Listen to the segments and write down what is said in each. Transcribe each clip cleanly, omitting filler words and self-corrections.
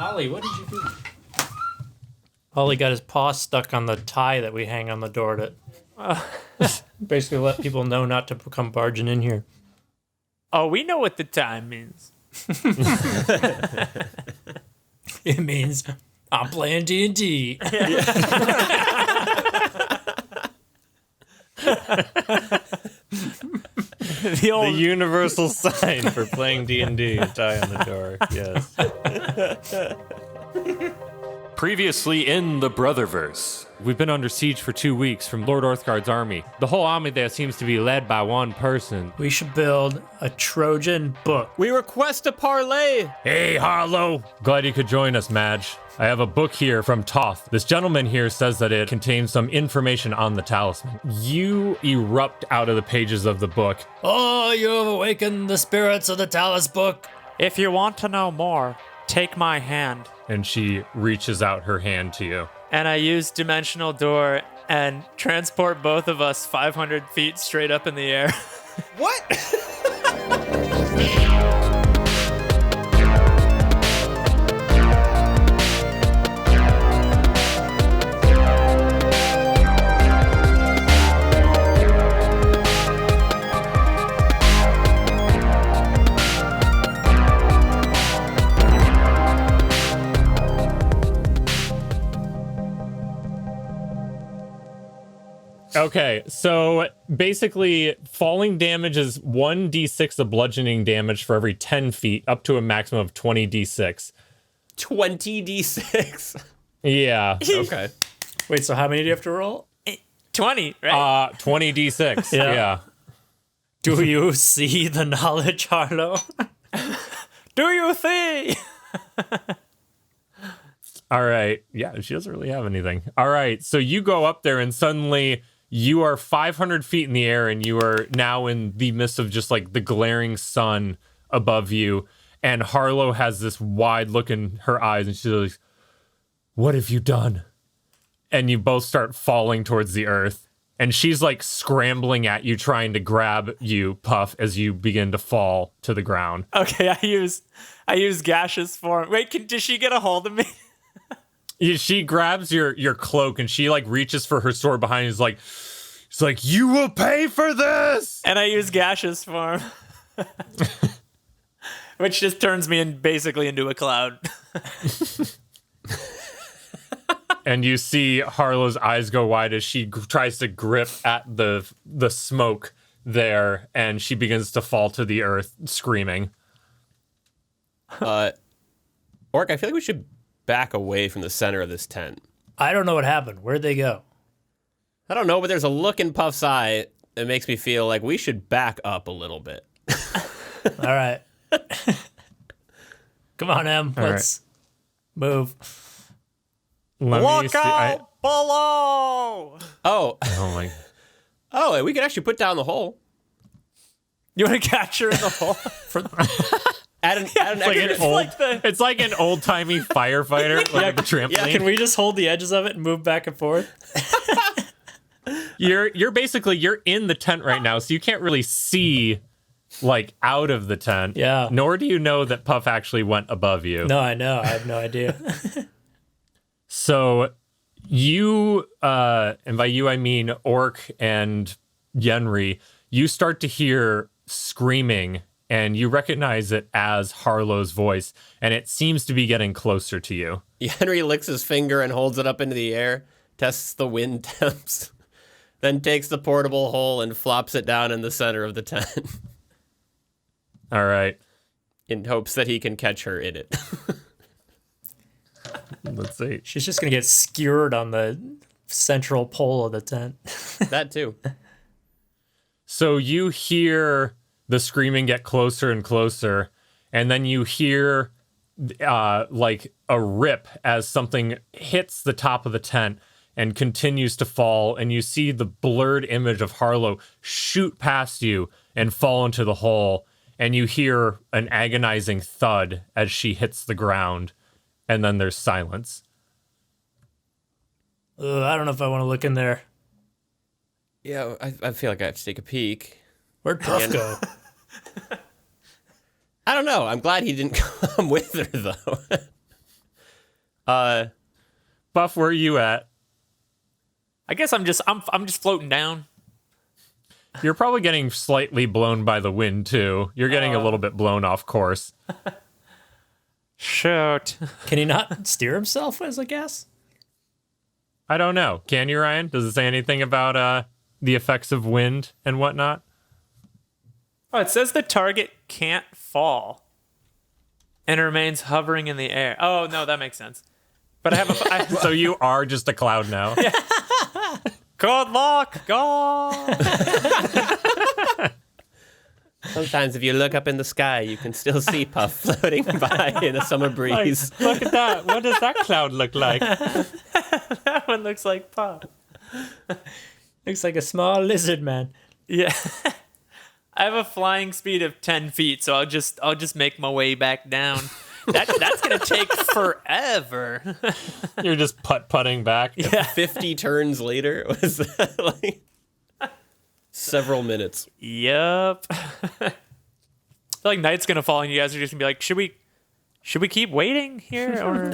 Ollie, what did you do? Ollie got his paw stuck on the tie that we hang on the door to basically let people know not to come barging in here. Oh, we know what the time means. It means I'm playing D&D. The universal sign for playing D&D, a tie on the door. Yes. Previously in the Brotherverse. We've been under siege for 2 weeks from Lord Orthguard's army. The whole army there seems to be led by one person. We should build a Trojan book. We request a parlay. Hey, Harlow! Glad you could join us, Madge. I have a book here from Toth. This gentleman here says that it contains some information on the talisman. You erupt out of the pages of the book. Oh, you have awakened the spirits of the Talus book. If you want to know more, take my hand. And she reaches out her hand to you. And I use Dimensional Door and transport both of us 500 feet straight up in the air. What? Okay, so basically, falling damage is 1d6 of bludgeoning damage for every 10 feet, up to a maximum of 20d6. 20d6. Yeah. Okay. Wait, so how many do you have to roll? 20, right? 20d6. Yeah. Yeah. Do you see the knowledge, Harlow? Do you see? All right. Yeah, she doesn't really have anything. All right, so you go up there and suddenly you are 500 feet in the air and you are now in the midst of just like the glaring sun above you. And Harlow has this wide look in her eyes and she's like, "What have you done?" And you both start falling towards the earth. And she's like scrambling at you, trying to grab you, Puff, as you begin to fall to the ground. Okay, I use gaseous form. Wait, does she get a hold of me? She grabs your cloak and she like reaches for her sword behind you. She's like, "You will pay for this!" And I use gaseous form. Which just turns me basically into a cloud. And you see Harlow's eyes go wide as she tries to grip at the smoke there, and she begins to fall to the earth, screaming. Orc, I feel like we should back away from the center of this tent. I don't know what happened. Where'd they go? I don't know, but there's a look in Puff's eye that makes me feel like we should back up a little bit. All right. Come on, Em. Let's move. Look out below! Oh, Oh my. oh, we could actually put down the hole. You want to catch her in the hole? Add an extra. It's like an old timey firefighter, like at the trampoline. yeah, Can we just hold the edges of it and move back and forth? You're basically you're in the tent right now, so you can't really see like out of the tent. Yeah. Nor do you know that Puff actually went above you. No, I know. I have no idea. So you, and by you I mean Orc and Yenri, you start to hear screaming, and you recognize it as Harlow's voice, and it seems to be getting closer to you. Henry licks his finger and holds it up into the air, tests the wind temps, then takes the portable hole and flops it down in the center of the tent All right. in hopes that he can catch her in it. Let's see. She's just going to get skewered on the central pole of the tent. That too. So you hear the screaming get closer and closer, and then you hear like a rip as something hits the top of the tent and continues to fall, and you see the blurred image of Harlow shoot past you and fall into the hole, and you hear an agonizing thud as she hits the ground, and then there's silence. I don't know if I want to look in there. Yeah, I feel like I have to take a peek. Where'd Puff go? I don't know. I'm glad he didn't come with her, though. Buff, where are you at? I guess I'm just floating down. You're probably getting slightly blown by the wind too. You're getting a little bit blown off course. Shoot. Can he not steer himself, as I guess? I don't know. Can you, Ryan? Does it say anything about the effects of wind and whatnot? Oh, it says the target can't fall and remains hovering in the air. Oh, no, that makes sense. But I have a... So you are just a cloud now. Yeah. Good luck, God. Sometimes if you look up in the sky, you can still see Puff floating by in a summer breeze. Look at that. What does that cloud look like? That one looks like Puff. Looks like a small lizard man. Yeah. I have a flying speed of 10 feet, so I'll just make my way back down. That's gonna take forever. You're just putt-putting back. Yeah. 50 turns later, was that like several minutes? Yep. I feel like night's gonna fall, and you guys are just gonna be like, should we keep waiting here, or?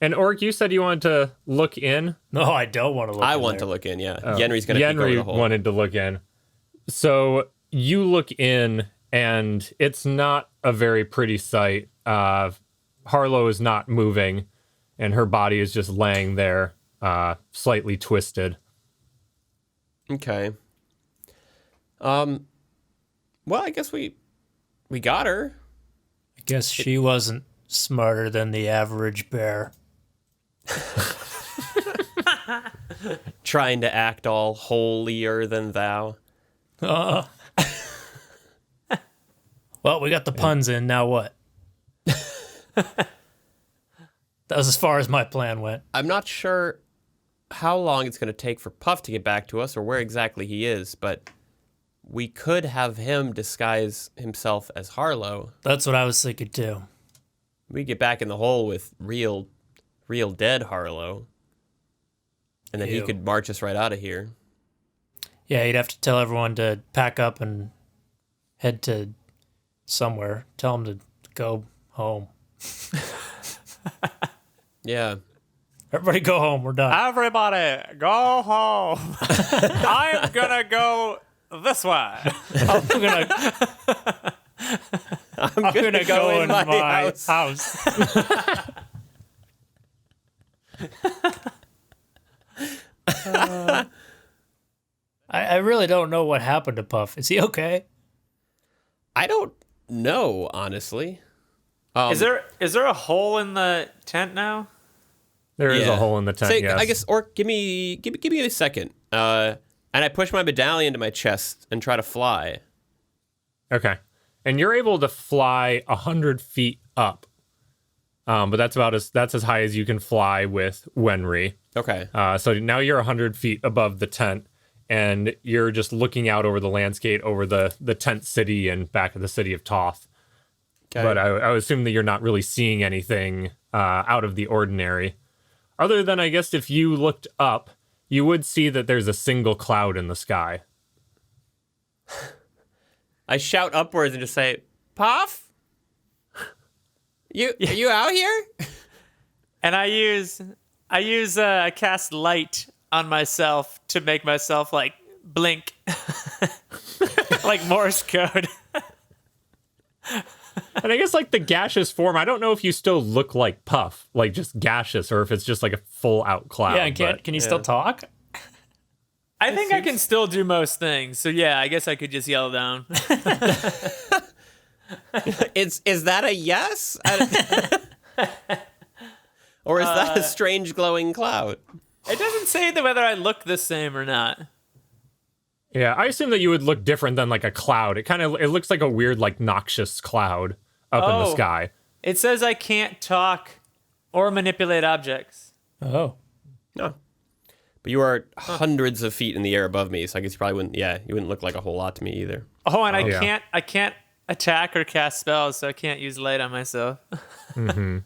And Orc, you said you wanted to look in. No, I don't want to look I in want there. to look in, yeah. Yenri's going to peek over Yenri the hole. wanted to look in. So you look in, and it's not a very pretty sight. Harlow is not moving, and her body is just laying there, slightly twisted. Okay. Well, I guess we got her. I guess she wasn't smarter than the average bear. Trying to act all holier than thou. Well, we got the puns in. Now what? That was as far as my plan went. I'm not sure how long it's going to take for Puff to get back to us or where exactly he is, but we could have him disguise himself as Harlow. That's what I was thinking too. We get back in the hole with real dead Harlow. And then he Ew. could march us right out of here. Yeah, you'd have to tell everyone to pack up and head to somewhere. Tell them to go home. Yeah. Everybody go home. We're done. Everybody, go home. I'm gonna go this way. I'm gonna go in my house. I really don't know what happened to Puff. Is he okay? I don't know, honestly. Is there a hole in the tent now? There is Yeah. a hole in the tent, So, yes. I guess, Orc, give me a second. And I push my medallion to my chest and try to fly. Okay. And you're able to fly 100 feet up. But that's as high as you can fly with Wenri. Okay. So now you're 100 feet above the tent, and you're just looking out over the landscape, over the tent city and back of the city of Toth. Okay. But I would assume that you're not really seeing anything out of the ordinary. Other than, I guess, if you looked up, you would see that there's a single cloud in the sky. I shout upwards and just say, Puff? Are you out here? And I cast light on myself to make myself like blink, like Morse code. And I guess, like, the gaseous form, I don't know if you still look like Puff, like just gaseous, or if it's just like a full out cloud. Yeah, can you still talk? I think I can still do most things. So yeah, I guess I could just yell down. Is that a yes? Or is that a strange glowing cloud? It doesn't say whether I look the same or not. Yeah, I assume that you would look different than like a cloud. It looks like a weird, like, noxious cloud up in the sky. It says I can't talk or manipulate objects. Oh. No. But you are hundreds of feet in the air above me, so I guess you probably wouldn't. Yeah, you wouldn't look like a whole lot to me either. Oh, and yeah. I can't attack or cast spells, so I can't use light on myself. Mm-hmm.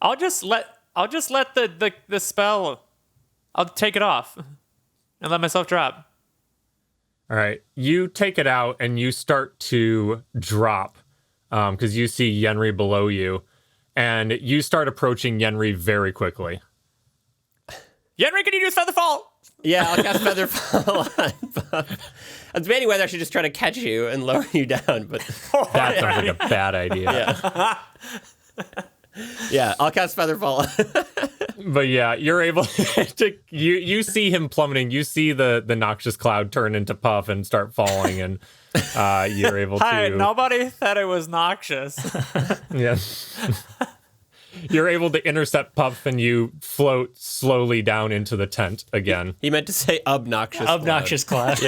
I'll just let the spell. I'll take it off and let myself drop. All right, you take it out and you start to drop. because you see Yenri below you, and you start approaching Yenri very quickly. Yenri, can you do Featherfall? Yeah, I'll cast Featherfall on Puff. I was debating whether I should just try to catch you and lower you down, but That sounds like a bad idea. yeah, I'll cast Featherfall. But yeah, you're able to you see him plummeting. You see the noxious cloud turn into puff and start falling, and you're able to. Hi, nobody said it was noxious. Yeah. You're able to intercept Puff, and you float slowly down into the tent again. He meant to say obnoxious. Obnoxious cloud.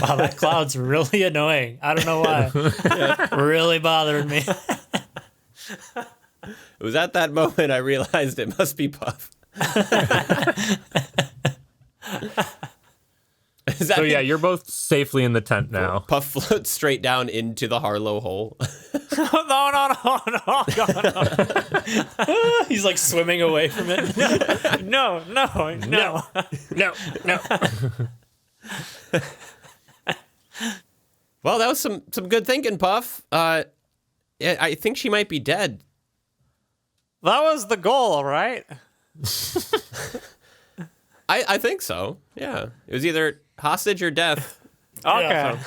Wow, that cloud's really annoying. I don't know why. Really bothering me. It was at that moment I realized it must be Puff. So yeah, you're both safely in the tent now. Puff floats straight down into the Harlow hole. No, God. He's like swimming away from it. No. No. Well, that was some good thinking, Puff. I think she might be dead. That was the goal, right? I think so. Yeah, it was either hostage or death. Okay. Yeah.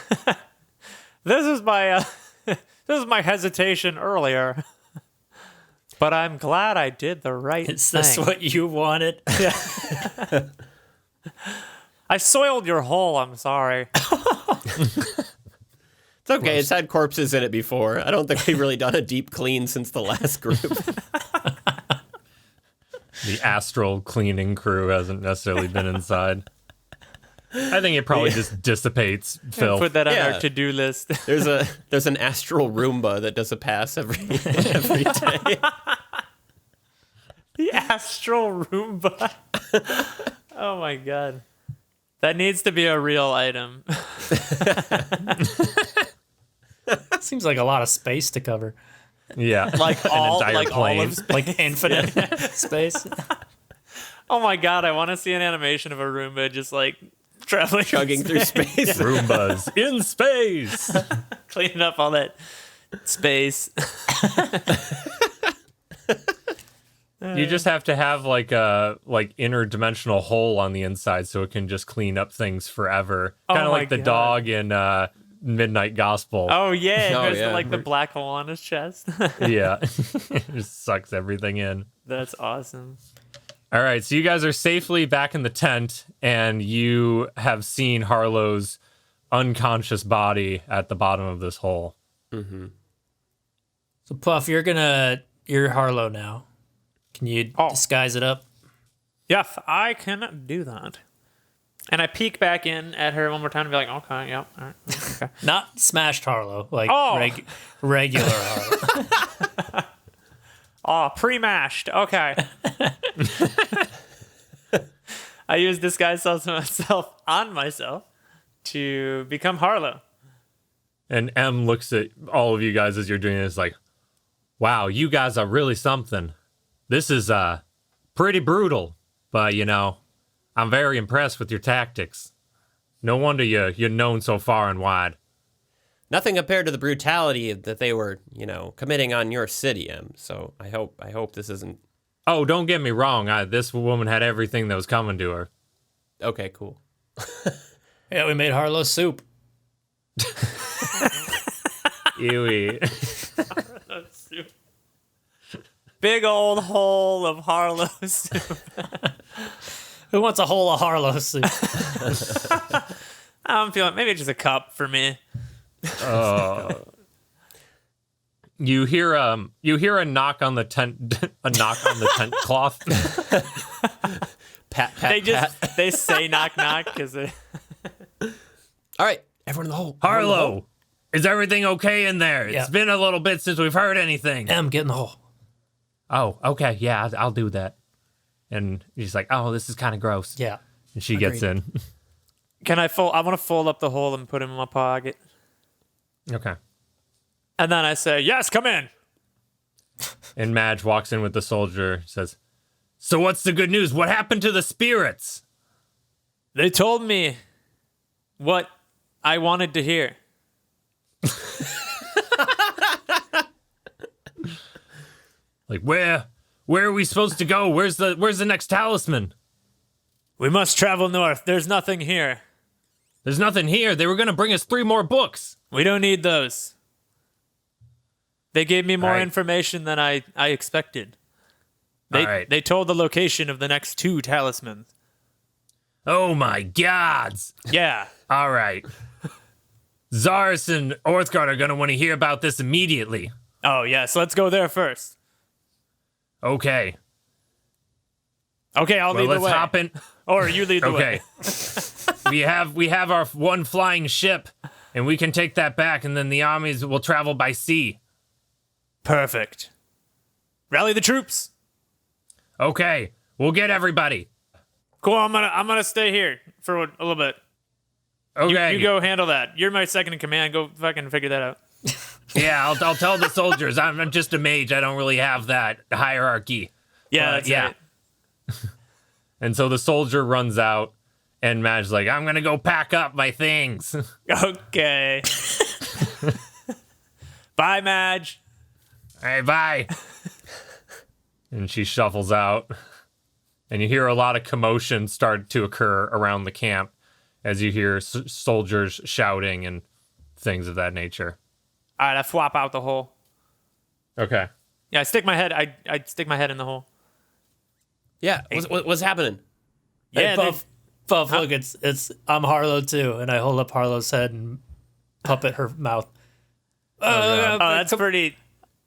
This is my hesitation earlier. But I'm glad I did the right Is thing. this what you wanted? I soiled your hole, I'm sorry. It's okay. It's had corpses in it before. I don't think we've really done a deep clean since the last group. The astral cleaning crew hasn't necessarily been inside. I think it probably just dissipates filth. Put that on Yeah. our to-do list. There's an astral Roomba that does a pass every day. The astral Roomba. Oh my god. That needs to be a real item. Seems like a lot of space to cover. Yeah, Like all entire plane. of Like infinite space. Oh my god, I want to see an animation of a Roomba just like traveling, Chugging through space. Roombas in space. cleaning up all that space. You just have to have like a interdimensional hole on the inside so it can just clean up things forever. Oh Kind of my like the God. dog in Midnight Gospel. Oh yeah, Oh, there's yeah. like the black hole on his chest. Yeah, it just sucks everything in. That's awesome. All right, so you guys are safely back in the tent, and you have seen Harlow's unconscious body at the bottom of this hole. So Puff, you're Harlow now. Can you disguise it up? Yes, I can do that. And I peek back in at her one more time and be like, okay, yep, all right, okay. Not smashed Harlow, like Oh. regular Harlow. Oh, pre-mashed. Okay. I use disguise myself on myself to become Harlow. And M looks at all of you guys as you're doing this, like, wow, you guys are really something. This is pretty brutal, but I'm very impressed with your tactics. No wonder you're known so far and wide. Nothing compared to the brutality that they were, committing on your city, Em. So I hope this isn't. Oh, don't get me wrong. This woman had everything that was coming to her. Okay, cool. Yeah, we made Harlow soup. Ewy. Big old hole of Harlow soup. Who wants a whole of Harlow soup? I'm feeling maybe just a cup for me. You hear a knock on the tent cloth. Pat, They say knock knock because All right, everyone in the hole. Harlow, is everything okay in there? Yeah. It's been a little bit since we've heard anything. M, get in the hole. Oh, okay, yeah, I'll do that. And she's like, oh, this is kind of gross. Yeah. And she gets in. can I want to fold up the hole and put him in my pocket. Okay. And then I say, yes, come in. And Madge walks in with the soldier, says, so what's the good news? What happened to the spirits? They told me what I wanted to hear. Like, where are we supposed to go? Where's the next talisman? We must travel north. There's nothing here. There's nothing here. They were going to bring us 3 more books. We don't need those. They gave me more All right. information than I expected. All right. They told the location of the next 2 talismans. Oh my gods. Yeah. All right. Zaris and Orthguard are going to want to hear about this immediately. Oh, yes. Let's go there first. Okay. Okay, I'll lead the Let's way. hop in. Or you lead the way. Okay. we have our one flying ship, and we can take that back, and then the armies will travel by sea. Perfect. Rally the troops. Okay. We'll get everybody. Cool. I'm gonna stay here for a little bit. Okay. You go handle that. You're my second in command. Go fucking figure that out. Yeah, I'll tell the soldiers. I'm just a mage. I don't really have that hierarchy. Yeah, that's yeah. right. And so the soldier runs out, and Madge's like, I'm going to go pack up my things. Okay. Bye, Madge. All right, bye. And she shuffles out. And you hear a lot of commotion start to occur around the camp as you hear soldiers shouting and things of that nature. All right, I flop out the hole. Okay. Yeah, I stick my head. I stick my head in the hole. Yeah. What's happening? Yeah, Hey, Puff, look, it's I'm Harlow too, and I hold up Harlow's head and puppet her mouth. Oh, that's pretty.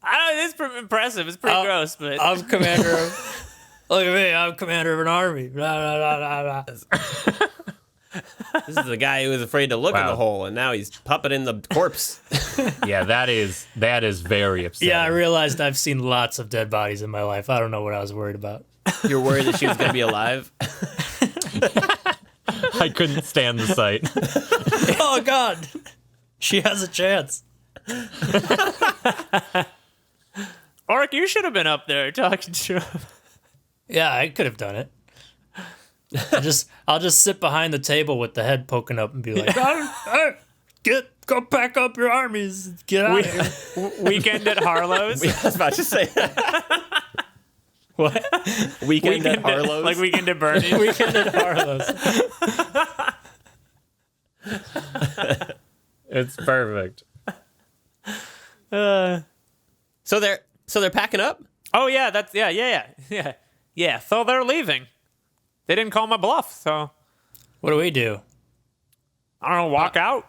I don't know. It's pretty impressive. It's pretty gross, but I'm commander of. Look at me, I'm commander of an army. Blah, blah, blah, blah, blah. This is the guy who was afraid to look in Wow. the hole, and now he's puppeting the corpse. Yeah, that is very upsetting. Yeah, I realized I've seen lots of dead bodies in my life. I don't know what I was worried about. You're worried that she was going to be alive? I couldn't stand the sight. Oh, God. She has a chance. Orc, you should have been up there talking to him. Yeah, I could have done it. I'll just sit behind the table with the head poking up and be like, go pack up your armies, get out of here. Weekend at Harlow's. I was about to say What? weekend at Harlow's. Like weekend at Bernie's. Weekend at Harlow's. It's perfect. So they're packing up? Oh yeah, that's yeah. So they're leaving. They didn't call my bluff, so What do we do? I don't know. Walk out.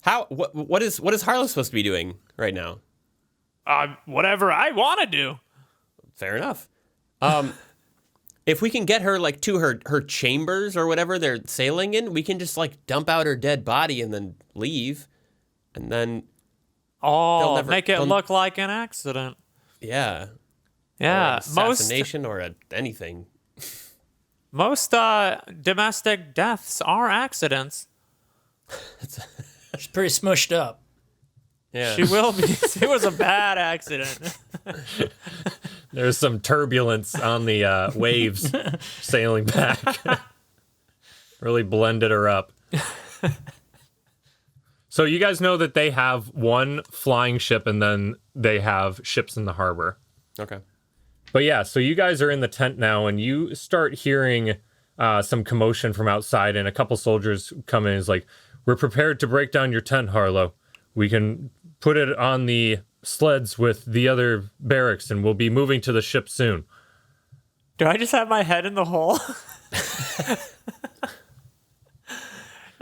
How? What is Harlow supposed to be doing right now? Whatever I want to do. Fair enough. If we can get her like to her chambers or whatever they're sailing in, we can just like dump out her dead body and then leave, and then Oh, make it they'll- look like an accident. yeah, Yeah, assassination or anything. most domestic deaths are accidents. She's pretty smushed up. Yeah, She will be. It was a bad accident. There's some turbulence on the waves sailing back. Really blended her up. So you guys know that they have one flying ship and then they have ships in the harbor. okay. But yeah, so you guys are in the tent now and you start hearing some commotion from outside and a couple soldiers come in and is like, we're prepared to break down your tent, Harlow. We can put it on the sleds with the other barracks and we'll be moving to the ship soon. Do I just have my head in the hole?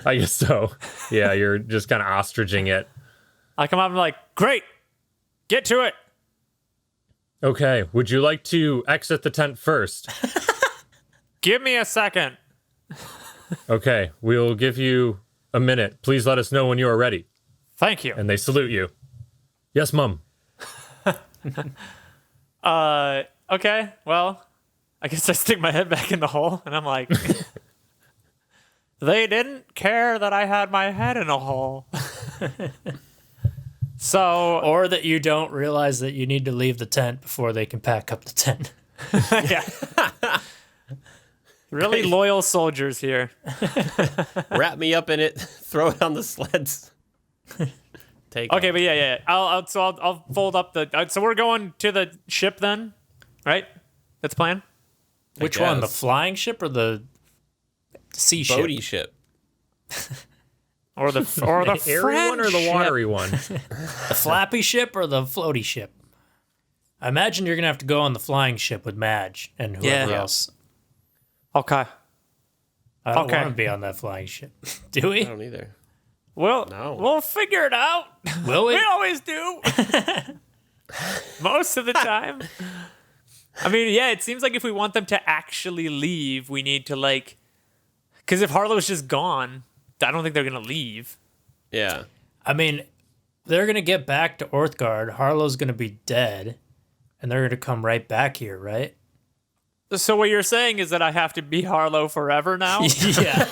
I guess so. Yeah, you're just kind of ostriching it. I come up and I'm like, great, get to it. Okay, would you like to exit the tent first? Give me a second. Okay, we'll give you a minute. Please let us know when you are ready. Thank you. And they salute you. Yes, Mum. Okay, well, I guess I stick my head back in the hole and I'm like, they didn't care that I had my head in a hole. So, Or that you don't realize that you need to leave the tent before they can pack up the tent. yeah. Really loyal soldiers here. Wrap me up in it. Throw it on the sleds. Take Okay, off. but yeah. I'll fold up the. So we're going to the ship then, right? That's the plan. Which one? The guess. flying ship or the sea ship? Bodhi ship. Or the airy one or the friendship. watery one? The flappy ship or the floaty ship? I imagine you're gonna have to go on the flying ship with Madge and whoever Yeah. else. Okay. I don't Okay. want to be on that flying ship. Do we? I don't either. Well, No. we'll figure it out. Will we? We always do. Most of the time. I mean, yeah, it seems like if we want them to actually leave, we need to like, because if Harlow's just gone, I don't think they're gonna leave. Yeah. I mean, they're gonna get back to Orthguard. Harlow's gonna be dead, and they're gonna come right back here, right? So what you're saying is that I have to be Harlow forever now? Yeah.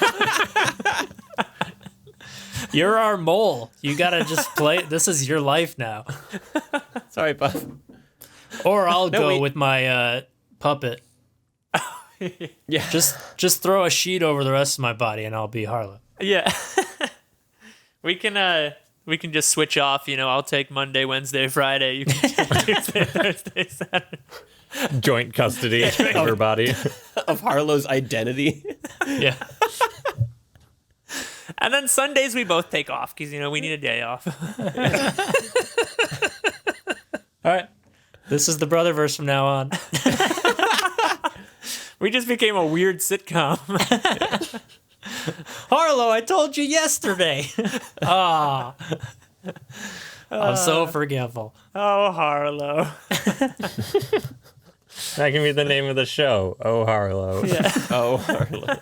You're our mole. You gotta just play. This is your life now. Sorry, Buff. Or I'll go we- with my puppet. Yeah. Just throw a sheet over the rest of my body, and I'll be Harlow. Yeah. we can just switch off, I'll take Monday, Wednesday, Friday. You can take Tuesday, Thursday, Saturday. Joint custody of her body. Of Harlow's identity. Yeah. And then Sundays we both take off because, we need a day off. All right. This is the Brotherverse from now on. We just became a weird sitcom. Harlow, I told you yesterday. I'm so forgetful. Oh, Harlow. That can be the name of the show. Oh, Harlow. Oh, Harlow.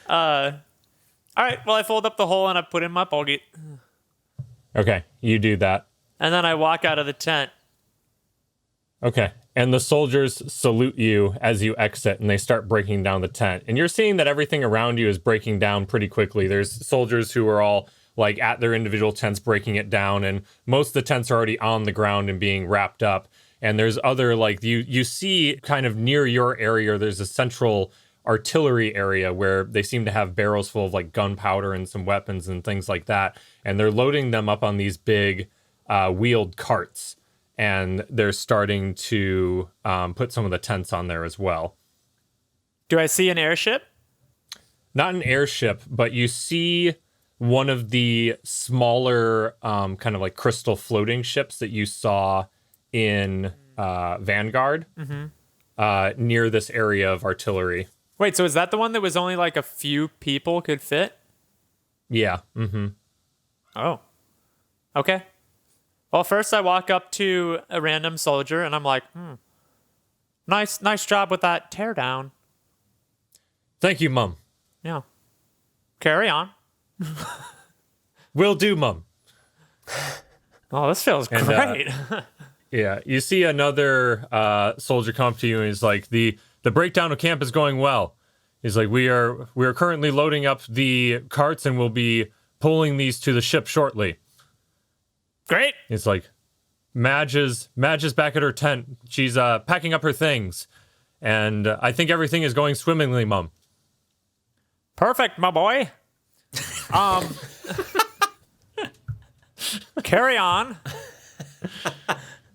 All right, well, I fold up the hole and I put in my pocket. Okay, you do that. And then I walk out of the tent. Okay. And the soldiers salute you as you exit and they start breaking down the tent. And you're seeing that everything around you is breaking down pretty quickly. There's soldiers who are all like at their individual tents breaking it down, and most of the tents are already on the ground and being wrapped up. And there's other like you see kind of near your area, there's a central artillery area where they seem to have barrels full of like gunpowder and some weapons and things like that. And they're loading them up on these big wheeled carts. And they're starting to put some of the tents on there as well. Do I see an airship? Not an airship, but you see one of the smaller kind of like crystal floating ships that you saw in Vanguard near this area of artillery. Wait, so is that the one that was only like a few people could fit? Yeah. Mm-hmm. Oh. Okay. Well, first I walk up to a random soldier and I'm like, nice job with that teardown. Thank you, Mum. Yeah. Carry on. Will do, Mum. Oh, this feels And, great. Yeah, you see another soldier come up to you and he's like, the breakdown of camp is going well. He's like, we are currently loading up the carts and we'll be pulling these to the ship shortly. Great. It's like, Madge is back at her tent. She's packing up her things. And I think everything is going swimmingly, Mum. Perfect, my boy. Carry on.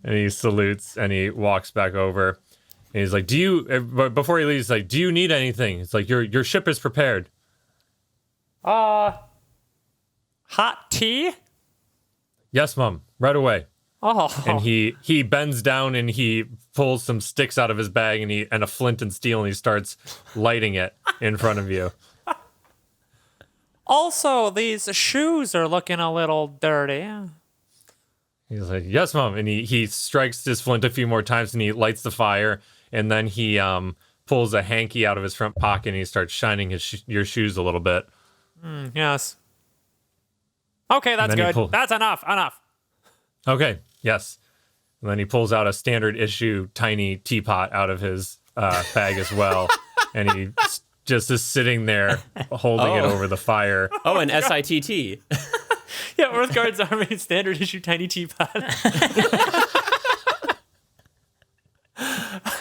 And he salutes and he walks back over. And he's like, but before he leaves, he's like, do you need anything? It's like, your ship is prepared. Hot tea? Yes, Mum, right away. Oh. And he bends down and he pulls some sticks out of his bag and a flint and steel and he starts lighting it in front of you. Also, these shoes are looking a little dirty. He's like, yes, Mom. And he strikes his flint a few more times and he lights the fire. And then he pulls a hanky out of his front pocket and he starts shining your shoes a little bit. Yes. Okay, that's then he good. That's enough. Okay, yes. And then he pulls out a standard issue tiny teapot out of his bag as well. And he just is sitting there holding it over the fire. Oh, an S.I.T.T. Yeah, Orthguard's Army standard issue tiny teapot.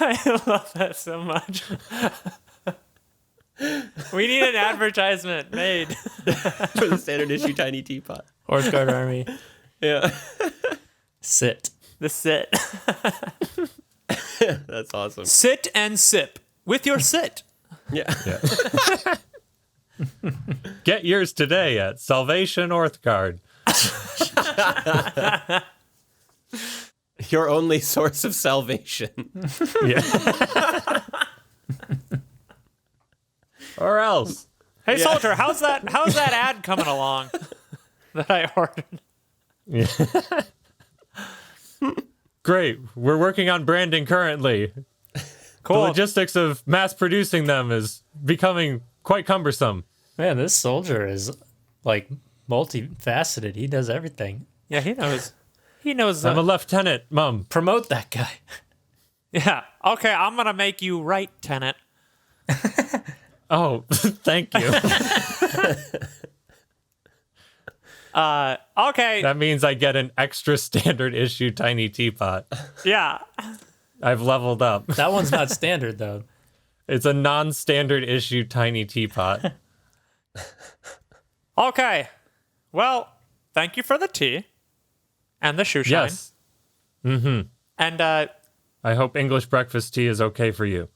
I love that so much. We need an advertisement made. For the standard issue Tiny Teapot. Orthguard Army. Yeah. Sit. The sit. That's awesome. Sit and sip with your sit. Yeah. Get yours today at Salvation Orthguard. Your only source of salvation. Yeah. Or else. Hey, Soldier, how's that ad coming along that I ordered? Yeah. Great. We're working on branding currently. Cool. The logistics of mass producing them is becoming quite cumbersome. Man, this soldier is like multifaceted. He does everything. Yeah, he knows. He knows. I'm a lieutenant, Mum. Promote that guy. Yeah. Okay, I'm gonna make you right, Tenant. Oh, thank you. Okay. That means I get an extra standard issue Tiny Teapot. Yeah. I've leveled up. That one's not standard though. It's a non-standard issue Tiny Teapot. Okay. Well, thank you for the tea and the shoe shine. Yes. Mm-hmm. And I hope English breakfast tea is okay for you.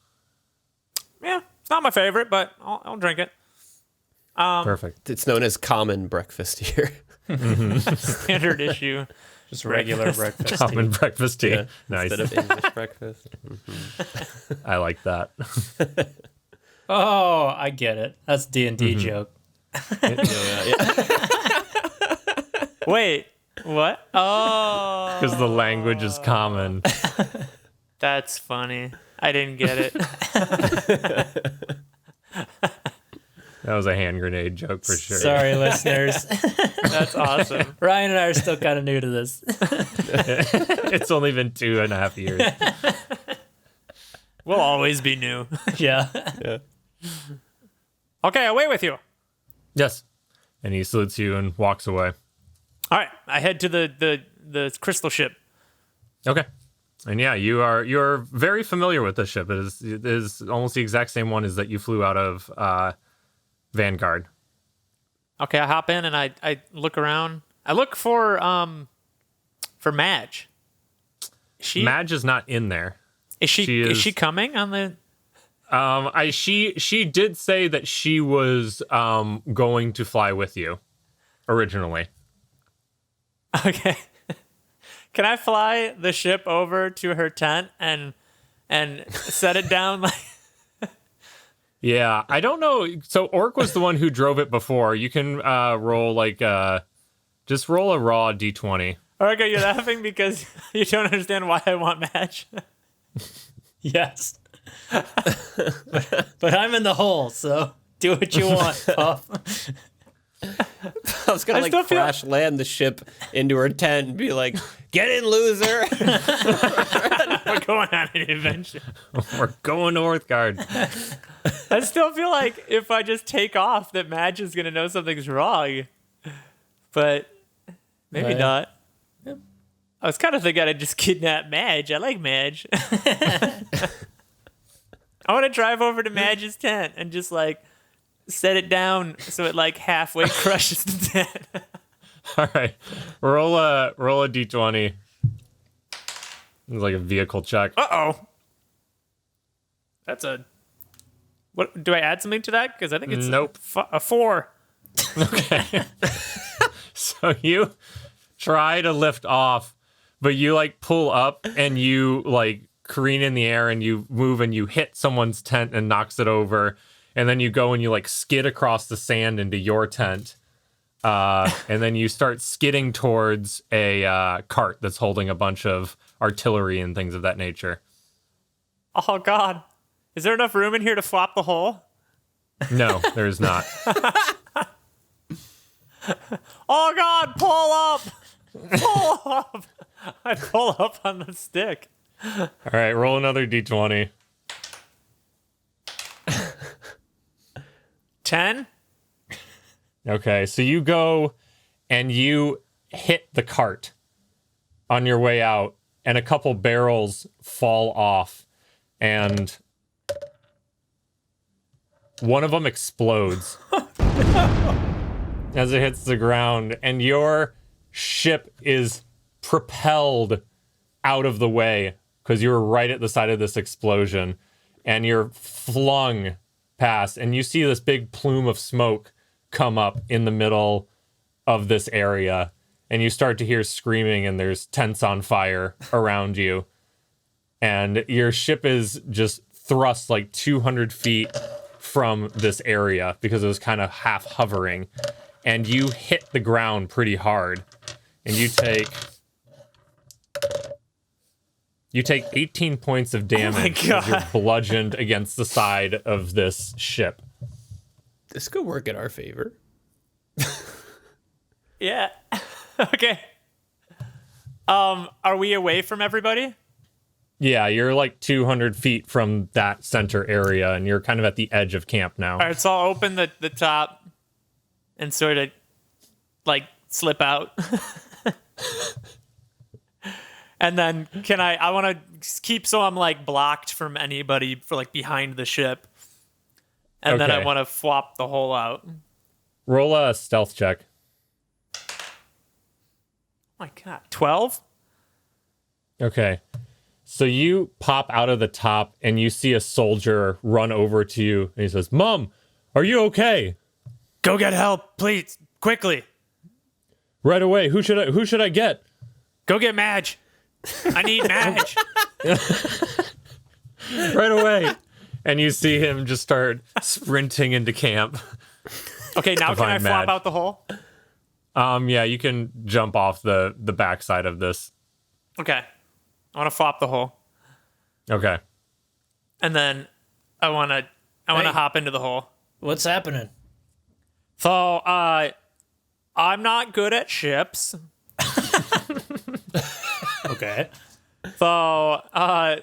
yeah, it's not my favorite, but I'll drink it. Perfect. It's known as common breakfast here. Standard issue. Just regular breakfast. Common breakfast tea. Yeah, Nice. Instead of English breakfast. I like that. Oh, I get it. That's D&D joke. Wait, what? Oh, Because the language is common. that's funny. I didn't get it. That was a hand grenade joke for sure. Sorry, listeners. That's awesome. Ryan and I are still kind of new to this. It's only been 2.5 years. We'll always be new. Yeah. Okay, away with you. Yes. And he salutes you and walks away. All right, I head to the crystal ship. Okay. And yeah, you're very familiar with this ship. It is almost the exact same one as that you flew out of Vanguard. Okay, I hop in and I look around. I look for Madge. Madge is not in there. Is she coming on the? She did say that she was going to fly with you originally. Okay. Can I fly the ship over to her tent and set it down like? Yeah, I don't know. So Orc was the one who drove it before. You can roll just roll a raw d20. Okay, you're laughing because you don't understand why I want Madge. Yes. But I'm in the hole, so do what you want, Puff. I was gonna still feel- crash land the ship into her tent and be like, "Get in, loser!" We're going on an adventure. We're going to Orthguard. I still feel like if I just take off, that Madge is gonna know something's wrong. But maybe Right. not. I was kind of thinking I'd just kidnap Madge. I like Madge. I want to drive over to Madge's tent and just like set it down so it like halfway crushes the tent. All right, roll a d20. It's like a vehicle check. Uh-oh. That's a... What, do I add something to that? Because I think it's Nope. a 4. Okay. So you try to lift off, but you like pull up and you like careen in the air and you move and you hit someone's tent and knocks it over. And then you go and you like skid across the sand into your tent. And then you start skidding towards a cart that's holding a bunch of artillery and things of that nature. Oh, God. Is there enough room in here to flop the hole? No, there is not. Oh, God, pull up! Pull up! I pull up on the stick. All right, roll another d20. 10? Okay, so you go and you hit the cart on your way out, and a couple barrels fall off, and one of them explodes as it hits the ground, and your ship is propelled out of the way because you were right at the side of this explosion, and you're flung past, and you see this big plume of smoke come up in the middle of this area, and you start to hear screaming, and there's tents on fire around you, and your ship is just thrust like 200 feet from this area because it was kind of half hovering, and you hit the ground pretty hard, and you take 18 points of damage as you're bludgeoned against the side of this ship. This could work in our favor. Yeah. Okay. Are we away from everybody? Yeah, you're like 200 feet from that center area, and you're kind of at the edge of camp now. All right, so I'll open the top and sort of like slip out. And then I want to keep so I'm like blocked from anybody for like behind the ship. And then I Okay. want to flop the hole out. Roll a stealth check. Oh my God. 12? Okay. So you pop out of the top, and you see a soldier run over to you, and he says, "Mom, are you okay?" Go get help, please. Quickly. Right away. Who should I get? Go get Madge. I need Madge. Right away. And you see him just start sprinting into camp. Okay, now can I Find flop Madge. out the hole? Yeah, you can jump off the backside of this. Okay. I want to flop the hole. Okay. And then I want to hop into the hole. What's happening? So, I'm not good at ships. Okay. So, I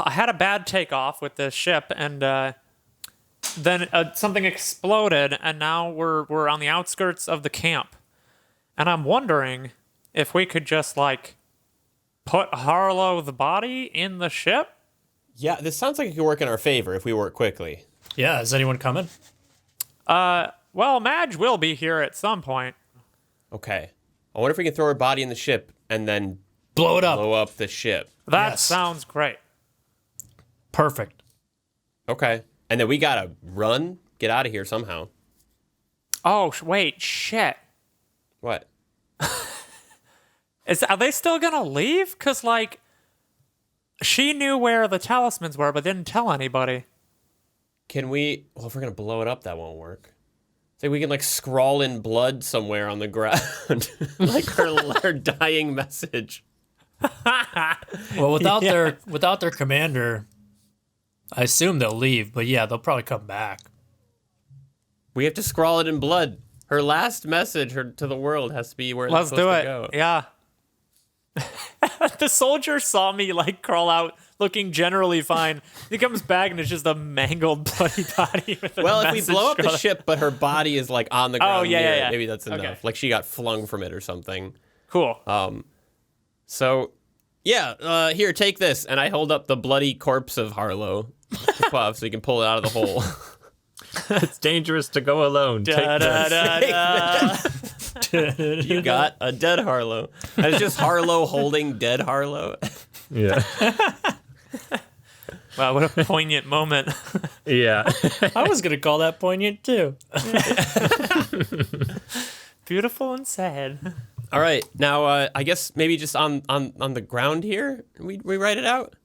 had a bad takeoff with this ship, and then something exploded, and now we're on the outskirts of the camp. And I'm wondering if we could just, like, put Harlow the body in the ship? Yeah, this sounds like it could work in our favor if we work quickly. Yeah, is anyone coming? Well, Madge will be here at some point. Okay. I wonder if we can throw her body in the ship and then Blow it up. blow up the ship. That Yes. sounds great. Perfect. Okay. And then we gotta run, get out of here somehow. Oh, wait, shit. What? Are they still gonna leave? Because, like, she knew where the talismans were, but didn't tell anybody. Can we... Well, if we're gonna blow it up, that won't work. Say we can, like, scrawl in blood somewhere on the ground. Like her dying message. Well, without their commander, I assume they'll leave. But yeah, they'll probably come back. We have to scrawl it in blood. Her last message to the world has to be where Let's it's do supposed it. to go. Yeah. The soldier saw me, like, crawl out looking generally fine. He comes back and it's just a mangled, bloody body. With a Well, if we message blow up the scrawled- ship, but her body is, like, on the ground yeah, near it, yeah. maybe that's enough. Okay. Like, she got flung from it or something. Cool. So, yeah, here, take this. And I hold up the bloody corpse of Harlow to Puff so you can pull it out of the hole. It's dangerous to go alone. Take Da, da, this. da, da. You got a dead Harlow. And it's just Harlow holding dead Harlow. Yeah. Wow, what a poignant moment. Yeah. I was gonna call that poignant too. Beautiful and sad. All right, now I guess maybe just on the ground here, we write it out.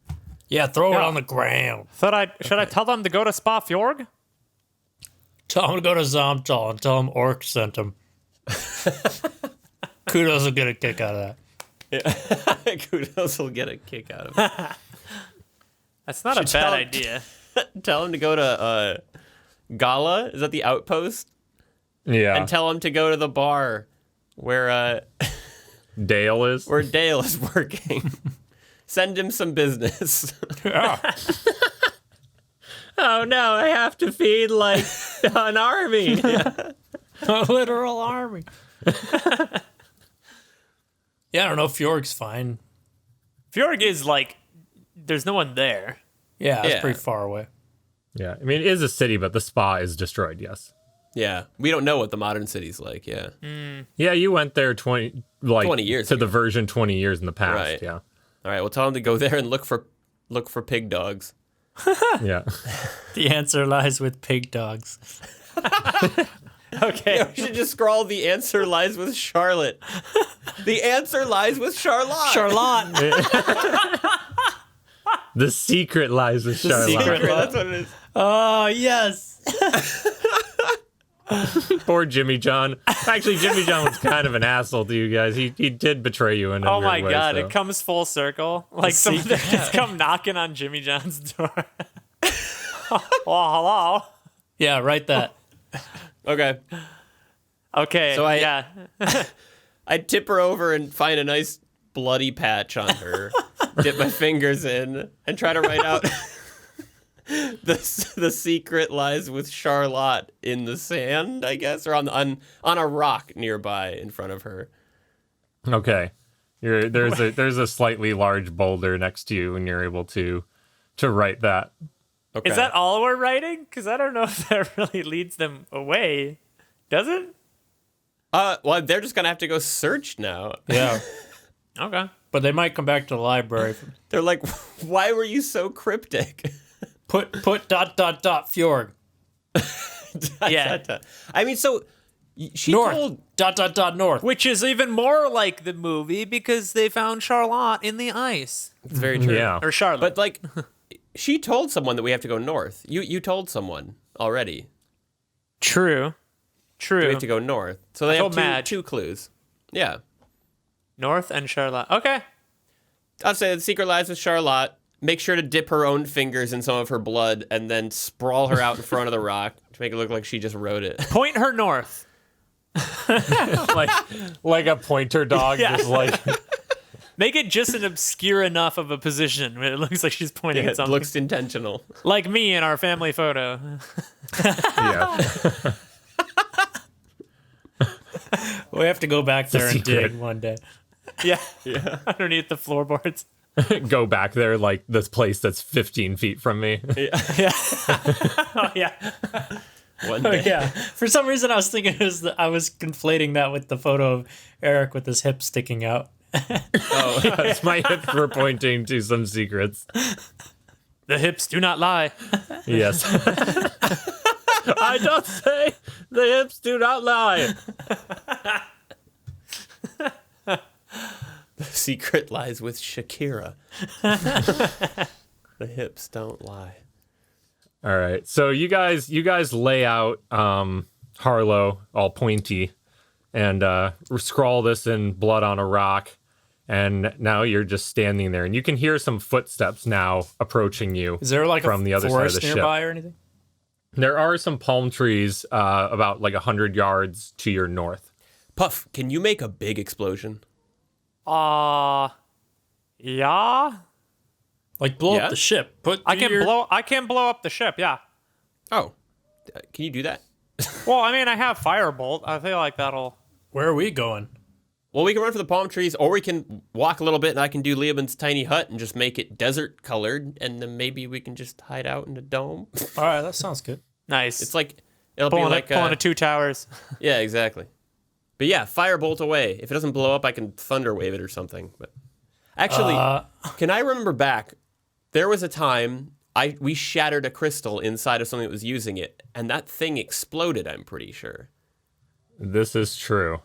Yeah, throw it Yeah. on the ground. Should I tell them to go to Spa Fjord? Tell him to go to Zomtal and tell him Orc sent him. Kudos will get a kick out of that. Kudos will get a kick out of it. That's not a Should bad tell- idea. Tell him to go to Gala. Is that the outpost? Yeah. And tell him to go to the bar where Dale is. where Dale is working. Send him some business. Oh no, I have to feed like an army. A literal army. Yeah, I don't know. Fjord's fine. Fjord is like, there's no one there. Yeah, it's Yeah. pretty far away. Yeah, I mean, it is a city, but the spa is destroyed, yes. Yeah. We don't know what the modern city's like. Yeah. Yeah, you went there 20 years to ago. the version 20 years in the past, Right. yeah. All right. We'll tell him to go there and look for pig dogs. Yeah. The answer lies with pig dogs. Okay. Yeah, we should just scroll. The answer lies with Charlotte. The answer lies with Charlotte. Charlotte. The secret lies with Charlotte. secret. That's what it is. Oh, yes. Poor Jimmy John. Actually, Jimmy John was kind of an asshole to you guys. He did betray you in a Oh weird my way, god, so. it comes full circle. Like someone just come knocking on Jimmy John's door. Well, hello. Yeah, write that. Okay. Okay. So yeah. I tip her over and find a nice bloody patch on her. Dip my fingers in and try to write out the secret lies with Charlotte in the sand, I guess, or on a rock nearby in front of her. Okay. There's a slightly large boulder next to you, and you're able to write that. Okay. Is that all we're writing? Because I don't know if that really leads them away. Does it? Well, they're just gonna have to go search now. Yeah. Okay. But they might come back to the library. They're like, why were you so cryptic? Put ... fjord. Yeah. I mean, so she North. told. North. Which is even more like the movie because they found Charlotte in the ice. It's very true. Yeah. Or Charlotte. But like, she told someone that we have to go north. You told someone already. True. We have to go north. So they have told Madge. two clues. Yeah. North and Charlotte. Okay. I'll say the secret lies with Charlotte. Make sure to dip her own fingers in some of her blood and then sprawl her out in front of the rock to make it look like she just wrote it. Point her north. like a pointer dog, Yeah. just like Make it just an obscure enough of a position where it looks like she's pointing It at something. looks intentional. Like me in our family photo. yeah. We have to go back there and secret. dig one day. Yeah. Underneath the floorboards. Go back there like this place that's 15 feet from me. Oh, yeah. One day. Yeah. For some reason, I was thinking I was conflating that with the photo of Eric with his hip sticking out. It's my hips were pointing to some secrets. The hips do not lie. Yes. I don't say the hips do not lie. The secret lies with Shakira. The hips don't lie. All right. So you guys lay out Harlow all pointy and scrawl this in blood on a rock. And now you're just standing there, and you can hear some footsteps now approaching you. Is there like from a the other side of forest the ship? nearby or anything? There are some palm trees about like 100 yards to your north. Puff, can you make a big explosion? Yeah. Like blow Yeah? up the ship. I can blow up the ship, yeah. Oh, can you do that? Well, I mean, I have firebolt. I feel like that'll. Where are we going? Well, we can run for the palm trees, or we can walk a little bit, and I can do Liamon's tiny hut and just make it desert colored, and then maybe we can just hide out in the dome. All right, that sounds good. Nice. It's like it'll be pulling like a two towers. yeah, exactly. But yeah, firebolt away. If it doesn't blow up, I can thunder wave it or something. But actually, can I remember back? There was a time we shattered a crystal inside of something that was using it, and that thing exploded. I'm pretty sure. This is true.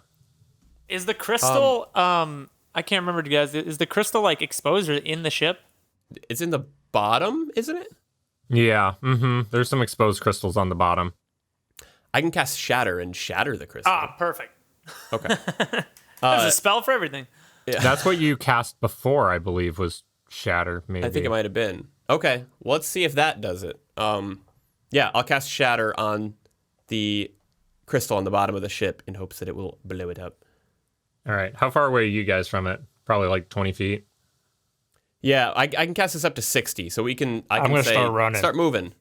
Is the crystal? I can't remember, you guys. Is the crystal like exposed or in the ship? It's in the bottom, isn't it? Yeah. There's some exposed crystals on the bottom. I can cast shatter and shatter the crystal. Ah, perfect. Okay. There's a spell for everything. That's what you cast before, I believe, was shatter. Maybe. I think it might have been. Okay, well, let's see if that does it. Yeah, I'll cast shatter on the crystal on the bottom of the ship in hopes that it will blow it up. All right. How far away are you guys from it? Probably like 20 feet. Yeah, I can cast this up to 60, so we can. I'm gonna start running. Start moving.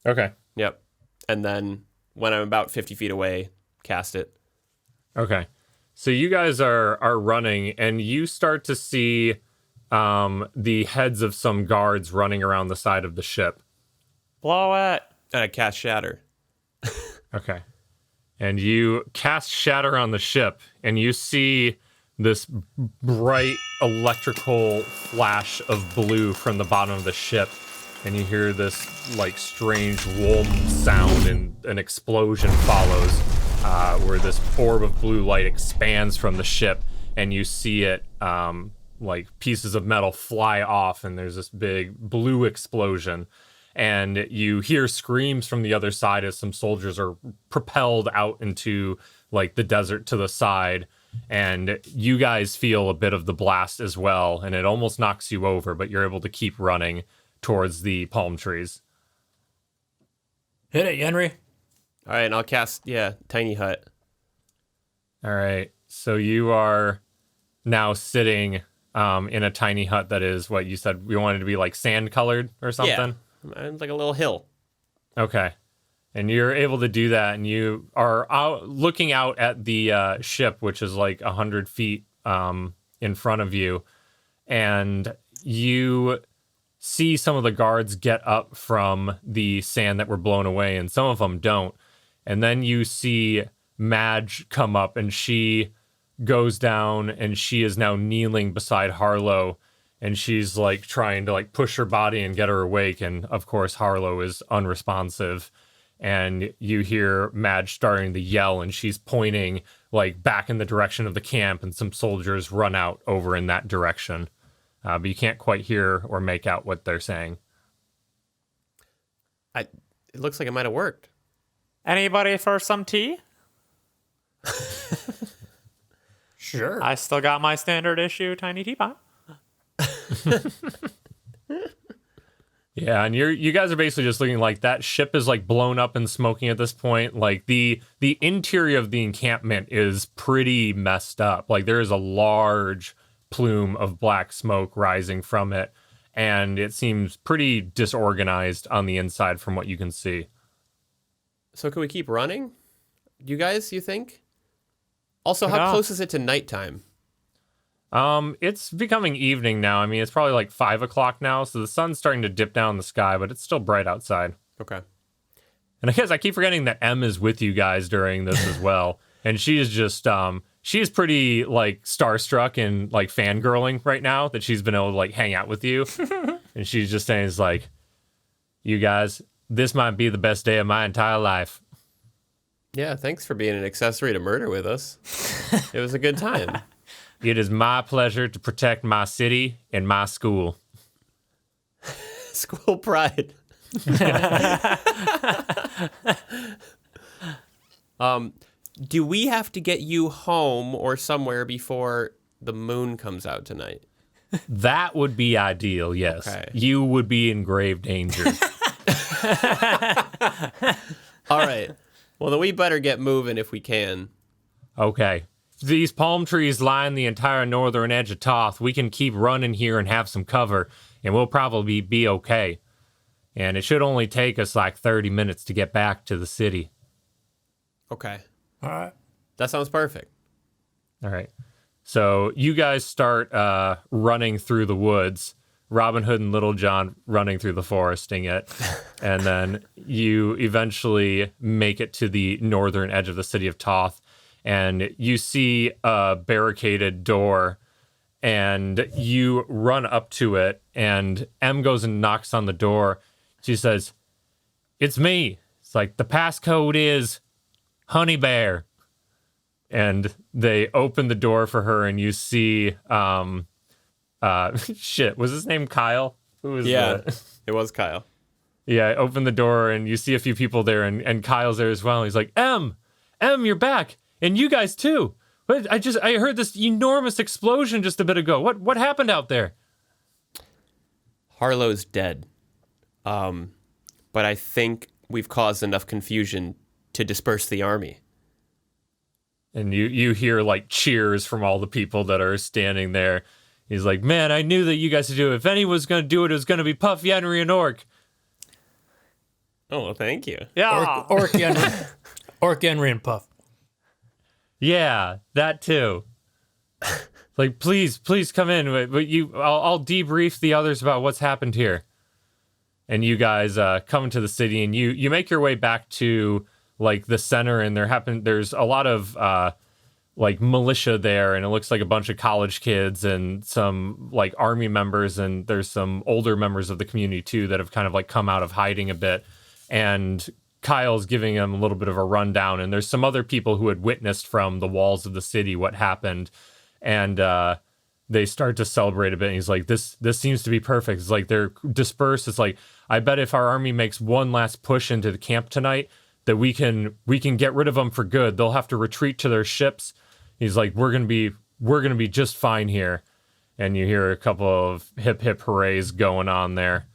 Okay. Yep. And then when I'm about 50 feet away, cast it. Okay. So you guys are running, and you start to see the heads of some guards running around the side of the ship. Blow it. And I cast Shatter. Okay. And you cast Shatter on the ship, and you see this bright electrical flash of blue from the bottom of the ship. And you hear this, like, strange whoom sound, and an explosion follows, where this orb of blue light expands from the ship, and you see it, like, pieces of metal fly off, and there's this big blue explosion. And you hear screams from the other side as some soldiers are propelled out into, like, the desert to the side. And you guys feel a bit of the blast as well, and it almost knocks you over, but you're able to keep running towards the palm trees. Hit it, Henry. All right, and I'll cast, Tiny Hut. All right. So you are now sitting in a tiny hut that is what you said we wanted to be, like, sand colored or something? Yeah, like a little hill. Okay. And you're able to do that, and you are out looking out at the ship, which is like 100 feet in front of you, and you see some of the guards get up from the sand that were blown away, and some of them don't. And then you see Madge come up, and she goes down, and she is now kneeling beside Harlow, and she's, like, trying to, like, push her body and get her awake, and of course Harlow is unresponsive. And you hear Madge starting to yell, and she's pointing, like, back in the direction of the camp, and some soldiers run out over in that direction. But you can't quite hear or make out what they're saying. It looks like it might have worked. Anybody for some tea? Sure. I still got my standard issue tiny teapot. Yeah, and you guys are basically just looking like that ship is, like, blown up and smoking at this point. Like, the interior of the encampment is pretty messed up. Like, there is a large plume of black smoke rising from it, and it seems pretty disorganized on the inside from what you can see. So can we keep running? You guys, you think? Also, how Yeah. close is it to nighttime? It's becoming evening now. I mean, it's probably like 5 o'clock now, so the sun's starting to dip down the sky, but it's still bright outside. Okay. And I guess I keep forgetting that Em is with you guys during this as well. And she is just, she is pretty, like, starstruck and, like, fangirling right now that she's been able to, like, hang out with you. And she's just saying, it's like, you guys, this might be the best day of my entire life. Yeah, thanks for being an accessory to murder with us. It was a good time. It is my pleasure to protect my city and my school. School pride. Do we have to get you home or somewhere before the moon comes out tonight? That would be ideal, yes. Okay. You would be in grave danger. All right. Well, then we better get moving if we can. Okay. These palm trees line the entire northern edge of Toth. We can keep running here and have some cover, and we'll probably be okay. And it should only take us like 30 minutes to get back to the city. Okay. All right. That sounds perfect. All right. So you guys start running through the woods. Robin Hood and Little John running through the foresting it. And then you eventually make it to the northern edge of the city of Toth. And you see a barricaded door, and you run up to it, and Em goes and knocks on the door. She says, "It's me." It's like, the passcode is Honey Bear. And they open the door for her, and you see, shit, was his name Kyle? Who was that? It was Kyle. Yeah, I open the door, and you see a few people there, and Kyle's there as well. He's like, Em, you're back. And you guys too. But I heard this enormous explosion just a bit ago. What happened out there? Harlow's dead. But I think we've caused enough confusion to disperse the army. And you hear, like, cheers from all the people that are standing there. He's like, man, I knew that you guys would do it. If anyone was going to do it, it was going to be Puff, Yenri, and Orc. Oh, well, thank you. Yeah. Orc Henry and Puff. Yeah, that too. Like, please come in. But I'll debrief the others about what's happened here. And you guys come into the city, and you make your way back to like the center, and there's a lot of like militia there, and it looks like a bunch of college kids and some like army members, and there's some older members of the community too that have kind of like come out of hiding a bit. And Kyle's giving them a little bit of a rundown, and there's some other people who had witnessed from the walls of the city what happened, and they start to celebrate a bit. And he's like, this seems to be perfect. It's like they're dispersed. It's like, I bet if our army makes one last push into the camp tonight, that we can get rid of them for good. They'll have to retreat to their ships. He's like, we're gonna be just fine here. And you hear a couple of hip hip hoorays going on there.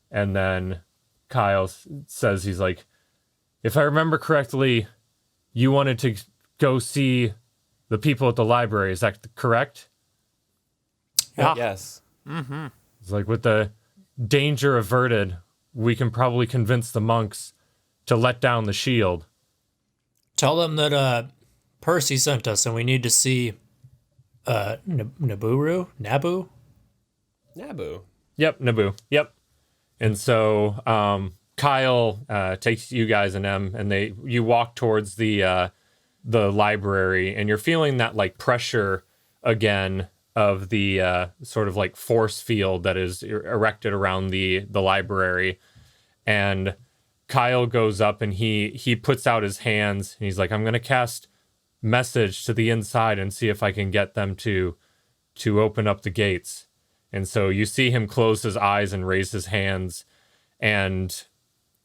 And then Kyle says, he's like, if I remember correctly, you wanted to go see the people at the library. Is that correct? Yeah. Yes. It's like, with the danger averted, we can probably convince the monks to let down the shield. Tell them that Percy sent us, and we need to see Nabu. Yep, Naboo. Yep. And so Kyle takes you guys and Em, and you walk towards the library, and you're feeling that like pressure again of the sort of like force field that is erected around the library. And Kyle goes up, and he puts out his hands, and he's like, I'm gonna cast message to the inside and see if I can get them to open up the gates. And so you see him close his eyes and raise his hands, and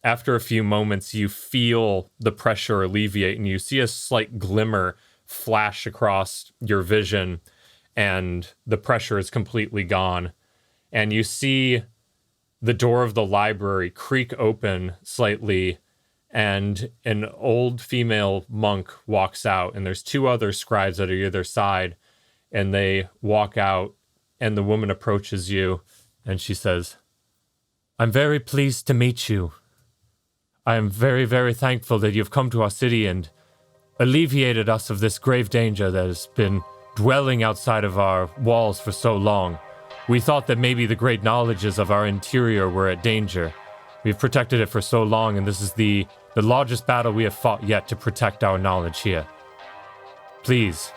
after a few moments you feel the pressure alleviate, and you see a slight glimmer flash across your vision, and the pressure is completely gone. And you see the door of the library creak open slightly, and an old female monk walks out, and there's two other scribes at either side, and they walk out, and the woman approaches you, and she says, I'm very pleased to meet you. I am very, very thankful that you've come to our city and alleviated us of this grave danger that has been dwelling outside of our walls for so long. We thought that maybe the great knowledges of our interior were at danger. We've protected it for so long, and this is the largest battle we have fought yet to protect our knowledge here. Please,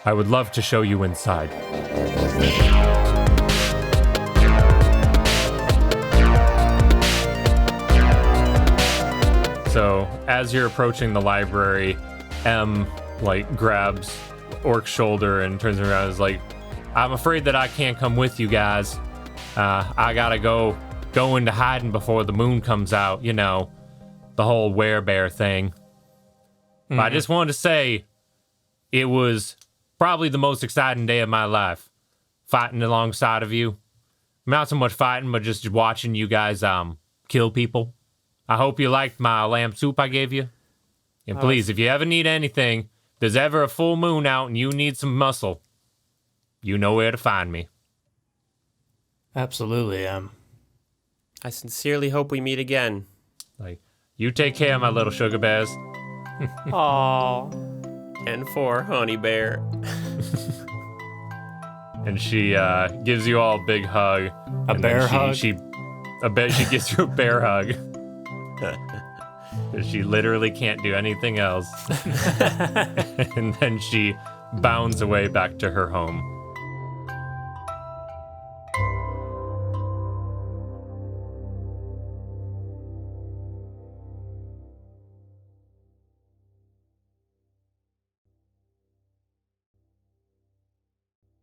I would love to show you inside. So, as you're approaching the library, Em, like, grabs Orc's shoulder and turns around and is like, I'm afraid that I can't come with you guys. I gotta go into hiding before the moon comes out, you know, the whole werebear thing. But I just wanted to say, it was probably the most exciting day of my life, fighting alongside of you. Not so much fighting, but just watching you guys kill people. I hope you liked my lamb soup I gave you. And please, if you ever need anything, if there's ever a full moon out and you need some muscle, you know where to find me. Absolutely. I sincerely hope we meet again. Like, you take care, my little sugar bears. Aww. And for Honey Bear. And she gives you all a big hug. A bear hug? She gives you a bear hug. She literally can't do anything else. And then she bounds away back to her home.